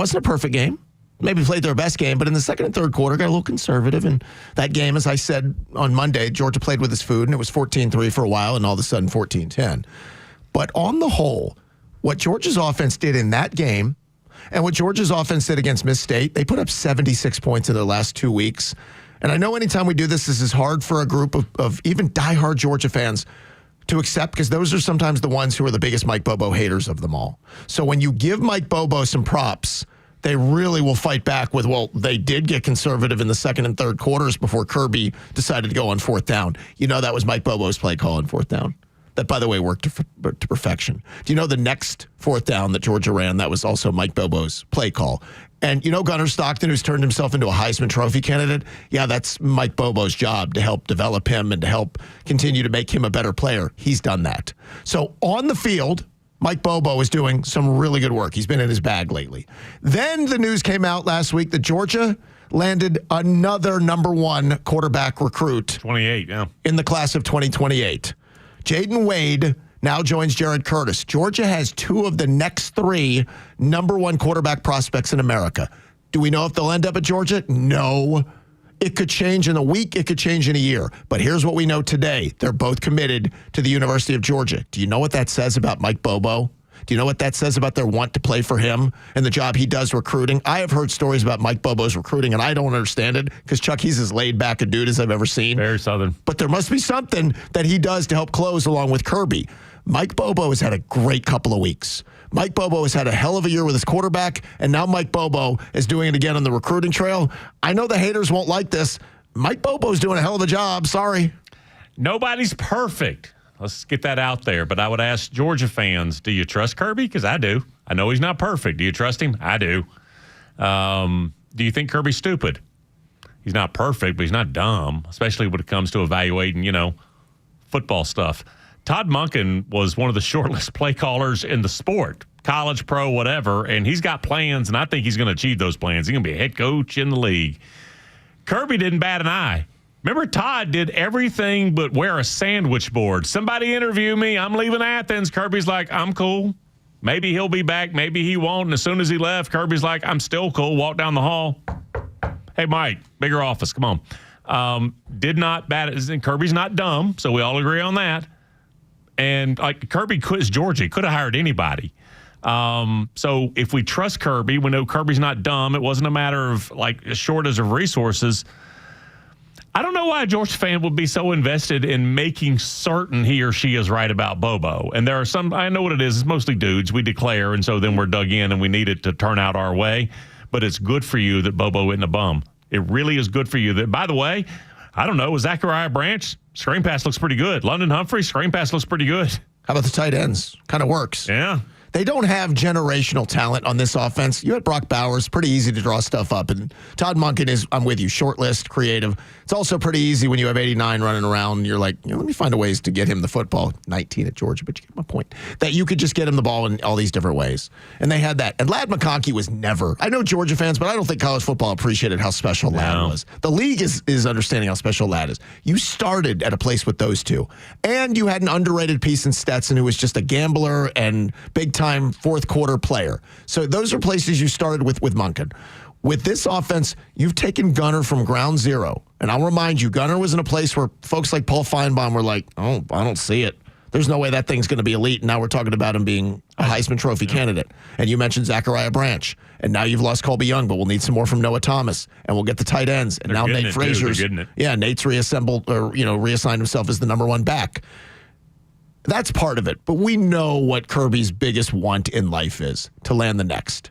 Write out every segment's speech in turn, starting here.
Wasn't a perfect game. Maybe played their best game, but in the second and third quarter, got a little conservative. And that game, as I said on Monday, Georgia played with his food, and it was 14-3 for a while, and all of a sudden 14-10. But on the whole, what Georgia's offense did in that game and what Georgia's offense did against Miss State, they put up 76 points in their last 2 weeks. And I know anytime we do this is hard for a group of even diehard Georgia fans to accept, because those are sometimes the ones who are the biggest Mike Bobo haters of them all. So when you give Mike Bobo some props, they really will fight back with, well, they did get conservative in the second and third quarters before Kirby decided to go on fourth down. You know that was Mike Bobo's play call on fourth down. That, by the way, worked to perfection. Do you know the next fourth down that Georgia ran, that was also Mike Bobo's play call? And you know Gunner Stockton, who's turned himself into a Heisman Trophy candidate? Yeah, that's Mike Bobo's job, to help develop him and to help continue to make him a better player. He's done that. So on the field, Mike Bobo is doing some really good work. He's been in his bag lately. Then the news came out last week that Georgia landed another number one quarterback recruit. 28, yeah. In the class of 2028. Jaden Wade now joins Jared Curtis. Georgia has 2 of the next 3 number one quarterback prospects in America. Do we know if they'll end up at Georgia? No. It could change in a week. It could change in a year. But here's what we know today. They're both committed to the University of Georgia. Do you know what that says about Mike Bobo? Do you know what that says about their want to play for him and the job he does recruiting? I have heard stories about Mike Bobo's recruiting, and I don't understand it because, Chuck, he's as laid back a dude as I've ever seen. Very Southern. But there must be something that he does to help close along with Kirby. Mike Bobo has had a great couple of weeks. Mike Bobo has had a hell of a year with his quarterback, and now Mike Bobo is doing it again on the recruiting trail. I know the haters won't like this. Mike Bobo's doing a hell of a job. Sorry. Nobody's perfect. Let's get that out there. But I would ask Georgia fans, do you trust Kirby? Because I do. I know he's not perfect. Do you trust him? I do. Do you think Kirby's stupid? He's not perfect, but he's not dumb, especially when it comes to evaluating, football stuff. Todd Monken was one of the shortlist play callers in the sport, college, pro, whatever, and he's got plans, and I think he's going to achieve those plans. He's going to be a head coach in the league. Kirby didn't bat an eye. Remember, Todd did everything but wear a sandwich board. Somebody interview me. I'm leaving Athens. Kirby's like, I'm cool. Maybe he'll be back. Maybe he won't. And as soon as he left, Kirby's like, I'm still cool. Walk down the hall. Hey, Mike, bigger office. Come on. Did not bat it. Kirby's not dumb, so we all agree on that. And Kirby is Georgia. He could have hired anybody. So if we trust Kirby, we know Kirby's not dumb. It wasn't a matter of a shortage of resources. I don't know why a Georgia fan would be so invested in making certain he or she is right about Bobo. And there are some, I know what it is. It's mostly dudes. We declare, and so then we're dug in and we need it to turn out our way. But it's good for you that Bobo isn't a bum. It really is good for you that, by the way, I don't know, Zachariah Branch, screen pass looks pretty good. London Humphrey, screen pass looks pretty good. How about the tight ends? Kind of works. Yeah. They don't have generational talent on this offense. You had Brock Bowers, pretty easy to draw stuff up. And Todd Monken is, I'm with you, short list, creative. It's also pretty easy when you have 89 running around and you're like, let me find a ways to get him the football. 19 at Georgia, but you get my point. That you could just get him the ball in all these different ways. And they had that. And Ladd McConkey was never, I know Georgia fans, but I don't think college football appreciated how special Ladd was. The league is understanding how special Ladd is. You started at a place with those two. And you had an underrated piece in Stetson who was just a gambler and big-time fourth quarter player. So those are places you started with Monken. With this offense, you've taken Gunner from ground zero. And I'll remind you, Gunner was in a place where folks like Paul Feinbaum were like, oh, I don't see it. There's no way that thing's going to be elite. And now we're talking about him being a Heisman Trophy candidate. And you mentioned Zachariah Branch. And now you've lost Colby Young, but we'll need some more from Noah Thomas. And we'll get the tight ends. And now Nate Frazier's. Yeah, Nate's reassembled or, reassigned himself as the number one back. That's part of it. But we know what Kirby's biggest want in life is, to land the next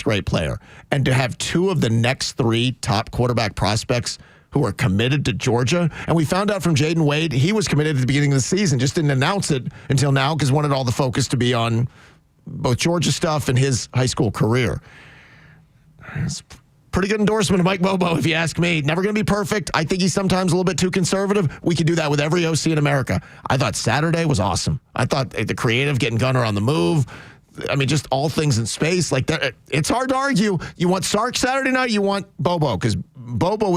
great player. And to have 2 of the next 3 top quarterback prospects who are committed to Georgia. And we found out from Jaden Wade, he was committed at the beginning of the season, just didn't announce it until now because wanted all the focus to be on both Georgia stuff and his high school career. It's pretty good endorsement of Mike Bobo, if you ask me. Never going to be perfect. I think he's sometimes a little bit too conservative. We could do that with every OC in America. I thought Saturday was awesome. I thought the creative, getting Gunner on the move. I mean, just all things in space like that. It's hard to argue. You want Sark Saturday night, you want Bobo, because Bobo was